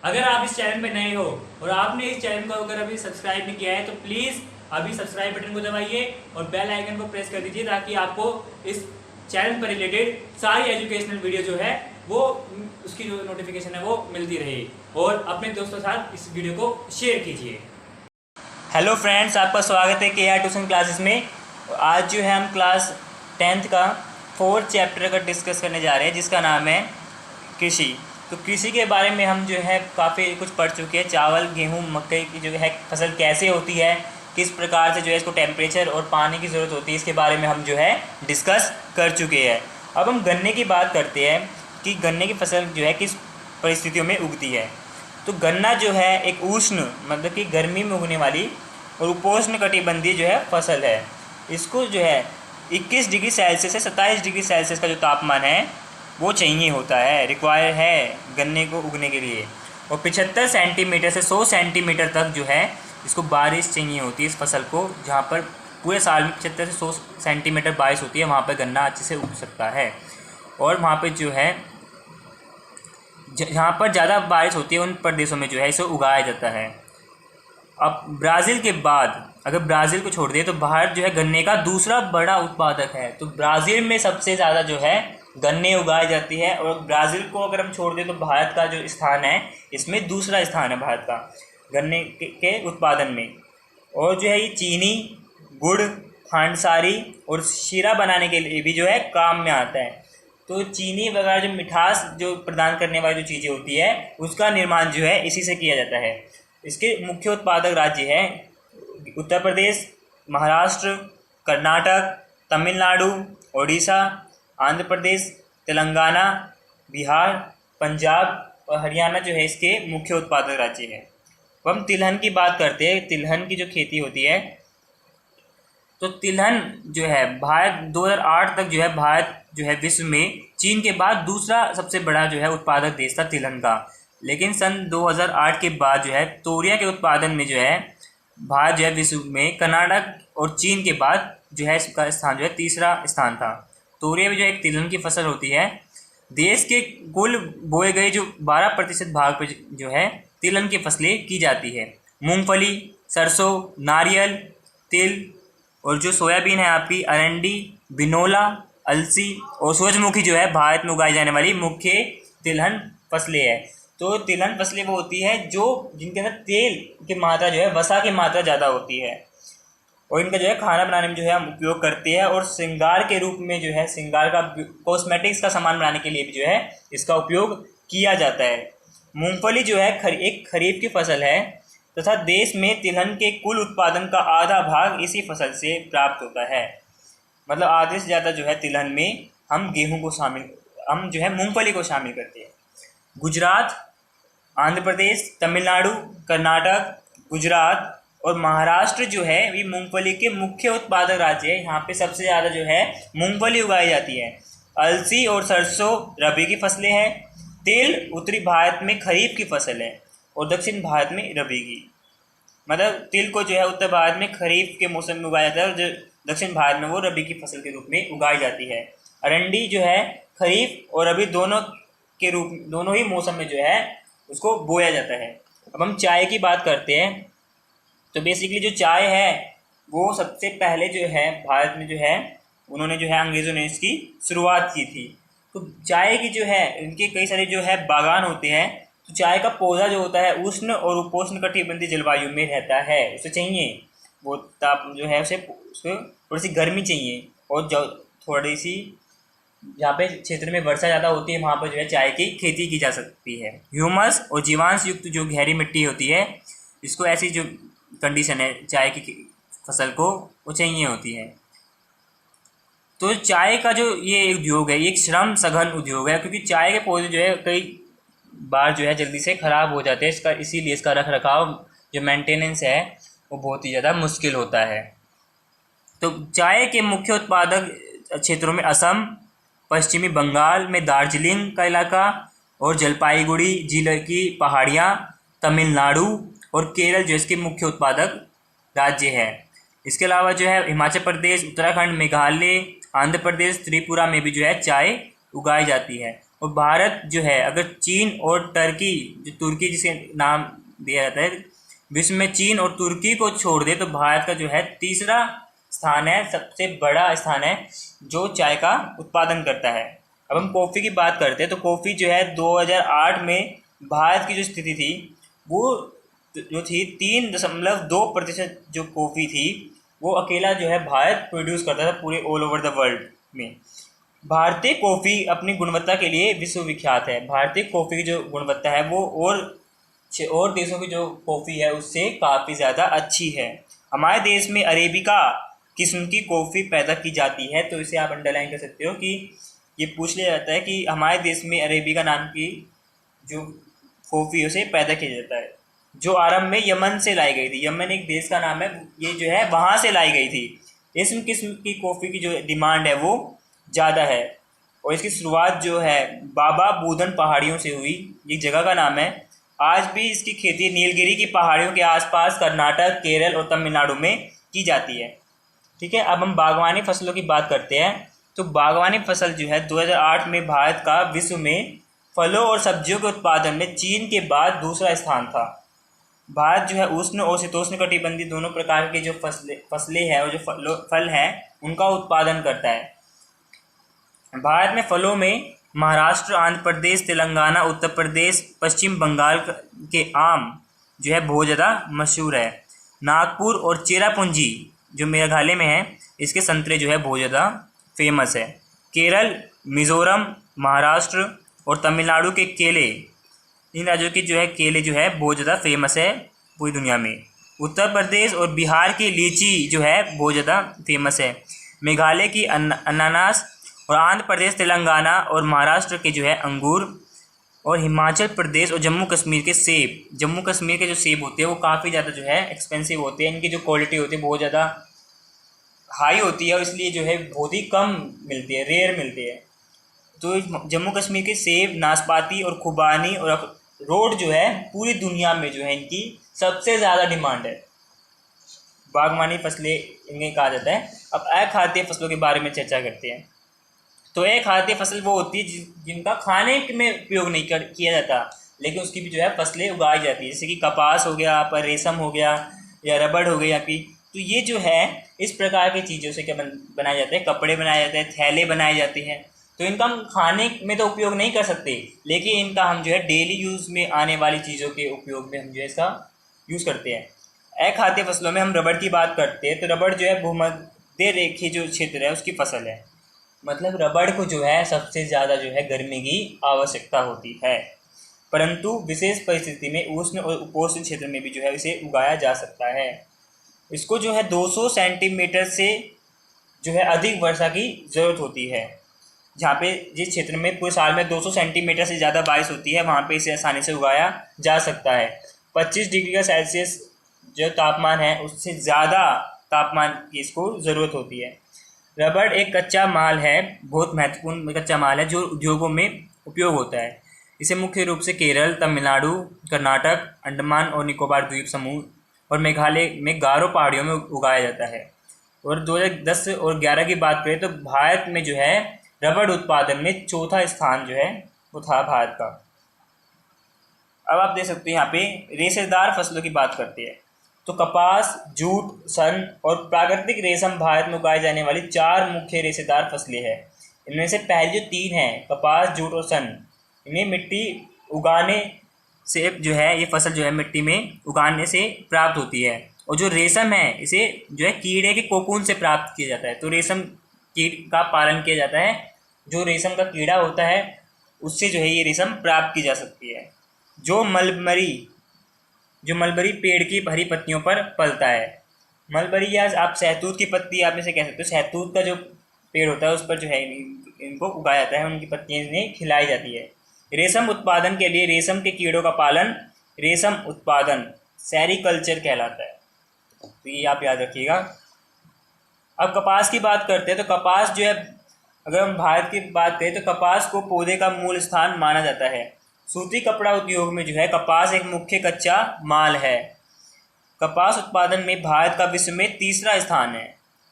अगर आप इस चैनल पे नए हो और आपने इस चैनल को अगर अभी सब्सक्राइब नहीं किया है तो प्लीज़ अभी सब्सक्राइब बटन को दबाइए और बेल आइकन को प्रेस कर दीजिए ताकि आपको इस चैनल पर रिलेटेड सारी एजुकेशनल वीडियो जो है वो उसकी जो नोटिफिकेशन है वो मिलती रहे। और अपने दोस्तों के साथ इस वीडियो को शेयर कीजिए। हेलो फ्रेंड्स, आपका स्वागत है के आर ट्यूशन क्लासेस में। आज जो है हम क्लास 10th का 4th चैप्टर का डिस्कस करने जा रहे हैं जिसका नाम है कृषि। तो कृषि के बारे में हम जो है काफ़ी कुछ पढ़ चुके हैं। चावल, गेहूँ, मकई की जो है फसल कैसे होती है, किस प्रकार से जो है इसको टेम्परेचर और पानी की ज़रूरत होती है, इसके बारे में हम जो है डिस्कस कर चुके हैं। अब हम गन्ने की बात करते हैं कि गन्ने की फसल जो है किस परिस्थितियों में उगती है। तो गन्ना जो है एक उष्ण मतलब कि गर्मी में उगने वाली और उपोष्ण कटिबंधीय जो है फसल है। इसको जो है 21 डिग्री सेल्सियस से 27 डिग्री सेल्सियस का जो तापमान है वो चाहिए होता है, रिक्वायर है गन्ने को उगने के लिए। और 75 सेंटीमीटर से 100 सेंटीमीटर तक जो है इसको बारिश चाहिए होती है इस फसल को। जहाँ पर पूरे साल में 75 से 100 सेंटीमीटर बारिश होती है वहाँ पर गन्ना अच्छे से उग सकता है। और वहाँ पर जो है जहाँ पर ज़्यादा बारिश होती है उन प्रदेशों में जो है इसे उगाया जाता है। अब ब्राज़ील के बाद अगर ब्राज़ील को छोड़ दें तो भारत जो है गन्ने का दूसरा बड़ा उत्पादक है। तो ब्राज़ील में सबसे ज़्यादा जो है गन्ने उगाई जाती है। और ब्राज़ील को अगर हम छोड़ दें तो भारत का जो स्थान है इसमें दूसरा स्थान है भारत का गन्ने के उत्पादन में। और जो है ये चीनी, गुड़, खांडसारी और शीरा बनाने के लिए भी जो है काम में आता है। तो चीनी वगैरह जो मिठास जो प्रदान करने वाली जो चीज़ें होती है उसका निर्माण जो है इसी से किया जाता है। इसके मुख्य उत्पादक राज्य हैं उत्तर प्रदेश, महाराष्ट्र, कर्नाटक, तमिलनाडु, ओडिशा, आंध्र प्रदेश, तेलंगाना, बिहार, पंजाब और हरियाणा जो है इसके मुख्य उत्पादक राज्य हैं। अब हम तिलहन की बात करते हैं। तिलहन की जो खेती होती है तो तिलहन जो है भारत 2008 तक जो है भारत जो है विश्व में चीन के बाद दूसरा सबसे बड़ा जो है उत्पादक देश था तिलहन का। लेकिन सन 2008 के बाद जो है तोरिया के उत्पादन में जो है भारत जो है विश्व में कर्नाटक और चीन के बाद जो है इसका स्थान जो है तीसरा स्थान था। तोरिया भी जो एक तिलहन की फसल होती है। देश के कुल बोए गए जो 12% भाग पर जो है तिलहन की फसलें की जाती है। मूंगफली, सरसों, नारियल, तिल और जो सोयाबीन है आपकी अरंडी, बिनोला, अलसी और सूरजमुखी जो है भारत में उगाई जाने वाली मुख्य तिलहन फसलें हैं। तो तिलहन फसलें वो होती है जो जिनके अंदर तेल की मात्रा जो है वसा की मात्रा ज़्यादा होती है और इनका जो है खाना बनाने में जो है हम उपयोग करते हैं। और श्रृंगार के रूप में जो है श्रृंगार का कॉस्मेटिक्स का सामान बनाने के लिए भी जो है इसका उपयोग किया जाता है। मूंगफली जो है एक खरीफ की फसल है तथा देश में तिलहन के कुल उत्पादन का आधा भाग इसी फसल से प्राप्त होता है। मतलब आधे से ज़्यादा जो है तिलहन में हम जो है मूंगफली को शामिल करते हैं। गुजरात, आंध्र प्रदेश, तमिलनाडु, कर्नाटक, गुजरात और महाराष्ट्र जो है ये मूंगफली के मुख्य उत्पादक राज्य है। यहाँ पे सबसे ज़्यादा जो है मूंगफली उगाई जाती है। अलसी और सरसों रबी की फसलें हैं। तिल उत्तरी भारत में खरीफ की फसल है और दक्षिण भारत में रबी की। मतलब तिल को जो है उत्तर भारत में खरीफ के मौसम में उगाया जाता है और जो दक्षिण भारत में वो रबी की फसल के रूप में उगाई जाती है। अरंडी जो है खरीफ और रबी दोनों ही मौसम में जो है उसको बोया जाता है। अब हम चाय की बात करते हैं। तो बेसिकली जो चाय है वो सबसे पहले जो है भारत में जो है उन्होंने जो है अंग्रेज़ों ने इसकी शुरुआत की थी। तो चाय की जो है इनके कई सारे जो है बागान होते हैं। तो चाय का पौधा जो होता है उष्ण और उपोष्ण कटिबंधीय जलवायु में रहता है। उसे चाहिए वो ताप जो है उसको थोड़ी सी गर्मी चाहिए और जो थोड़ी सी जहाँ पे क्षेत्र में वर्षा ज़्यादा होती है वहाँ पर जो है चाय की खेती की जा सकती है। ह्यूमस और जीवांश युक्त जो गहरी मिट्टी होती है इसको ऐसी जो कंडीशन है चाय की फसल को वो चाहिए होती है। तो चाय का जो ये उद्योग है ये एक श्रम सघन उद्योग है क्योंकि चाय के पौधे जो है कई बार जो है जल्दी से ख़राब हो जाते हैं। इसीलिए इसका रख रखाव जो मेंटेनेंस है वो बहुत ही ज़्यादा मुश्किल होता है। तो चाय के मुख्य उत्पादक क्षेत्रों में असम, पश्चिमी बंगाल में दार्जिलिंग का इलाका और जलपाईगुड़ी जिले की पहाड़ियाँ, तमिलनाडु और केरल जो इसके मुख्य उत्पादक राज्य है। इसके अलावा जो है हिमाचल प्रदेश, उत्तराखंड, मेघालय, आंध्र प्रदेश, त्रिपुरा में भी जो है चाय उगाई जाती है। और भारत जो है अगर चीन और टर्की, जो तुर्की जिसे नाम दिया जाता है, विश्व में चीन और तुर्की को छोड़ दे तो भारत का जो है तीसरा स्थान है, सबसे बड़ा स्थान है जो चाय का उत्पादन करता है। अब हम कॉफ़ी की बात करते हैं तो कॉफ़ी जो है 2008 में भारत की जो स्थिति थी वो जो थी 3.2% जो कॉफ़ी थी वो अकेला जो है भारत प्रोड्यूस करता था पूरे ऑल ओवर द वर्ल्ड में। भारतीय कॉफ़ी अपनी गुणवत्ता के लिए विश्वविख्यात है। भारतीय कॉफ़ी की जो गुणवत्ता है वो और देशों की जो कॉफ़ी है उससे काफ़ी ज़्यादा अच्छी है। हमारे देश में अरेबिका किस्म की कॉफ़ी पैदा की जाती है, तो इसे आप अंडरलाइन कर सकते हो कि ये पूछ लिया जाता है कि हमारे देश में अरेबिका नाम की जो कॉफ़ी है उसे पैदा किया जाता है, जो आरंभ में यमन से लाई गई थी। यमन एक देश का नाम है, ये जो है वहाँ से लाई गई थी। इस किस्म की कॉफ़ी की जो डिमांड है वो ज़्यादा है और इसकी शुरुआत जो है बाबा बूदन पहाड़ियों से हुई, ये जगह का नाम है। आज भी इसकी खेती नीलगिरी की पहाड़ियों के आसपास कर्नाटक, केरल और तमिलनाडु में की जाती है। ठीक है, अब हम बागवानी फसलों की बात करते हैं। तो बागवानी फसल जो है 2008 में भारत का विश्व में फलों और सब्जियों के उत्पादन में चीन के बाद दूसरा स्थान था। भारत जो है उष्ण और शीतोष्ण कटिबंधीय दोनों प्रकार के जो फसलें हैं और जो फल हैं उनका उत्पादन करता है। भारत में फलों में महाराष्ट्र, आंध्र प्रदेश, तेलंगाना, उत्तर प्रदेश, पश्चिम बंगाल के आम जो है बहुत ज़्यादा मशहूर है। नागपुर और चेरापूंजी जो मेघालय में है, इसके संतरे जो है बहुत ज़्यादा फेमस है। केरल, मिज़ोरम, महाराष्ट्र और तमिलनाडु के केले, इन राज्यों की जो है केले जो है बहुत ज़्यादा फेमस है पूरी दुनिया में। उत्तर प्रदेश और बिहार की लीची जो है बहुत ज़्यादा फेमस है। मेघालय की अनानास और आंध्र प्रदेश, तेलंगाना और महाराष्ट्र के जो है अंगूर और हिमाचल प्रदेश और जम्मू कश्मीर के सेब। जम्मू कश्मीर के जो सेब होते हैं वो काफ़ी ज़्यादा जो है एक्सपेंसिव होते हैं, इनकी जो क्वालिटी होती है बहुत ज़्यादा हाई होती है और इसलिए जो है बहुत ही कम मिलती है, रेयर मिलती है। तो जम्मू कश्मीर के सेब, नाशपाती और खुबानी और अखरोट जो है पूरी दुनिया में जो है इनकी सबसे ज़्यादा डिमांड है। बागवानी फसलें इन्हें कहा जाता है। अब अखाद्य फसलों के बारे में चर्चा करते हैं। तो अखाद्य फसल वो होती है जिनका खाने में उपयोग नहीं किया जाता, लेकिन उसकी भी जो है फसलें उगाई जाती है, जैसे कि कपास हो गया, पर रेशम हो गया या रबड़ हो गई आपकी। तो ये जो है इस प्रकार की चीज़ों से क्या बनाए जाते हैं, कपड़े बनाए जाते हैं, थैले बनाए जाते हैं। तो इनका हम खाने में तो उपयोग नहीं कर सकते, लेकिन इनका हम जो है डेली यूज़ में आने वाली चीज़ों के उपयोग में हम जो है इसका यूज़ करते हैं। अखाद्य फसलों में हम रबड़ की बात करते हैं, तो रबड़ जो है भूमध्य रेखीय जो क्षेत्र है उसकी फसल है। मतलब रबड़ को जो है सबसे ज़्यादा जो है गर्मी की आवश्यकता होती है, परंतु विशेष परिस्थिति में उष्ण और उपोष्ण क्षेत्र में भी जो है इसे उगाया जा सकता है। इसको जो है 200 सेंटीमीटर से जो है अधिक वर्षा की ज़रूरत होती है। जहाँ पे जिस क्षेत्र में पूरे साल में 200 सेंटीमीटर से ज़्यादा बारिश होती है वहाँ पे इसे आसानी से उगाया जा सकता है। 25 डिग्री का सेल्सियस जो तापमान है उससे ज़्यादा तापमान की इसको ज़रूरत होती है। रबड़ एक कच्चा माल है, बहुत महत्वपूर्ण कच्चा माल है जो उद्योगों में उपयोग होता है। इसे मुख्य रूप से केरल, तमिलनाडु, कर्नाटक, अंडमान और निकोबार द्वीप समूह और मेघालय में गारो पहाड़ियों में उगाया जाता है। और 2010 और 11 की बात करें तो भारत में जो है रबड़ उत्पादन में चौथा स्थान जो है वो था भारत का। अब आप देख सकते हैं यहाँ पे रेशेदार फसलों की बात करते हैं। तो कपास, जूट, सन और प्राकृतिक रेशम भारत में उगाई जाने वाली 4 मुख्य रेशेदार फसलें हैं। इनमें से पहली जो 3 हैं कपास, जूट और सन, इन्हें मिट्टी उगाने से जो है ये फसल जो है मिट्टी में उगाने से प्राप्त होती है। और जो रेशम है इसे जो है कीड़े के कोकून से प्राप्त किया जाता है। तो रेशम कीट का पालन किया जाता है, जो रेशम का कीड़ा होता है उससे जो है ये रेशम प्राप्त की जा सकती है। जो मलबरी पेड़ की हरी पत्तियों पर पलता है। मलबरी या आप सहतूत की पत्ती आप इसे कह सकते हो। सहतूत का जो पेड़ होता है उस पर जो है इनको उगाया जाता है, उनकी पत्तियाँ इन्हें खिलाई जाती है। रेशम उत्पादन के लिए रेशम के कीड़ों का पालन रेशम उत्पादन सेरीकल्चर कहलाता है। तो ये आप याद रखिएगा। अब कपास की बात करते हैं। तो कपास जो है अगर हम भारत की बात करें तो कपास को पौधे का मूल स्थान माना जाता है। सूती कपड़ा उद्योग में जो है कपास एक मुख्य कच्चा माल है। कपास उत्पादन में भारत का विश्व में तीसरा स्थान है।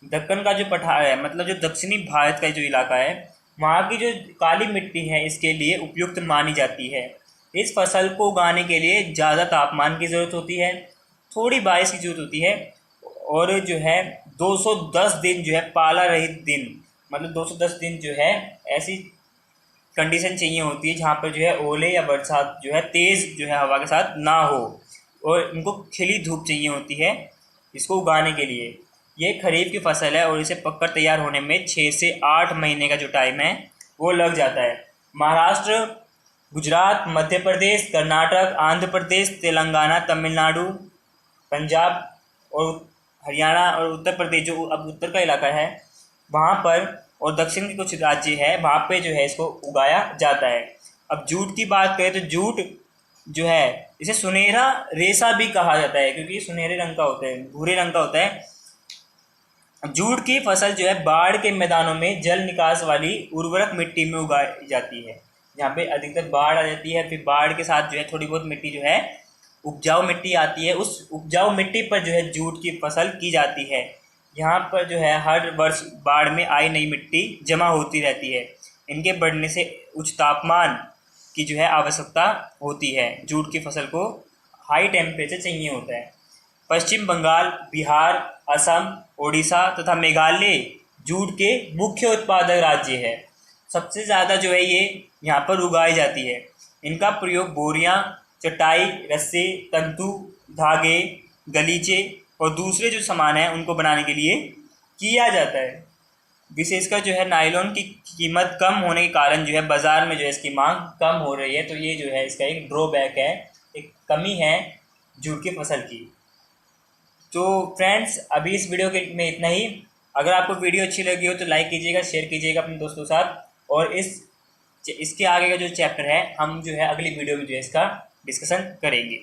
दक्कन का जो पठार है, मतलब जो दक्षिणी भारत का जो इलाका है वहाँ की जो काली मिट्टी है इसके लिए उपयुक्त मानी जाती है। इस फसल को उगाने के लिए ज़्यादा तापमान की ज़रूरत होती है, थोड़ी बारिश की ज़रूरत होती है, और जो है 210 दिन जो है पाला रहित दिन, मतलब 210 दिन जो है ऐसी कंडीशन चाहिए होती है जहाँ पर जो है ओले या बरसात जो है तेज़ जो है हवा के साथ ना हो, और इनको खिली धूप चाहिए होती है इसको उगाने के लिए। ये खरीफ की फसल है और इसे पककर तैयार होने में 6 से 8 महीने का जो टाइम है वो लग जाता है। महाराष्ट्र, गुजरात, मध्य प्रदेश, कर्नाटक, आंध्र प्रदेश, तेलंगाना, तमिलनाडु, पंजाब और हरियाणा और उत्तर प्रदेश, जो अब उत्तर का इलाका है वहाँ पर, और दक्षिण के कुछ राज्य है वहाँ पे जो है इसको उगाया जाता है। अब जूट की बात करें तो जूट जो है इसे सुनहरा रेशा भी कहा जाता है, क्योंकि सुनहरे रंग का होता है, भूरे रंग का होता है। जूट की फसल जो है बाढ़ के मैदानों में जल निकास वाली उर्वरक मिट्टी में उगाई जाती है, जहाँ पे अधिकतर बाढ़ आ जाती है, फिर बाढ़ के साथ जो है थोड़ी बहुत मिट्टी जो है उपजाऊ मिट्टी आती है, उस उपजाऊ मिट्टी पर जो है जूट की फसल की जाती है। यहाँ पर जो है हर वर्ष बाढ़ में आई नई मिट्टी जमा होती रहती है। इनके बढ़ने से उच्च तापमान की जो है आवश्यकता होती है। जूट की फसल को हाई टेम्परेचर चाहिए होता है। पश्चिम बंगाल, बिहार, असम, ओडिशा तथा मेघालय जूट के मुख्य उत्पादक राज्य है। सबसे ज़्यादा जो है ये यहाँ पर उगाई जाती है। इनका प्रयोग बोरियाँ, चटाई, रस्से, तंतु, धागे, गलीचे और दूसरे जो सामान हैं उनको बनाने के लिए किया जाता है। विशेषकर जो है नायलॉन की कीमत कम होने के कारण जो है बाज़ार में जो है इसकी मांग कम हो रही है, तो ये जो है इसका एक ड्रॉबैक है, एक कमी है जूट की फसल की। तो फ्रेंड्स, अभी इस वीडियो के में इतना ही। अगर आपको वीडियो अच्छी लगी हो तो लाइक कीजिएगा, शेयर कीजिएगा अपने दोस्तों के साथ, और इसके आगे का जो चैप्टर है हम जो है अगली वीडियो में जो है इसका डिस्कशन करेंगे।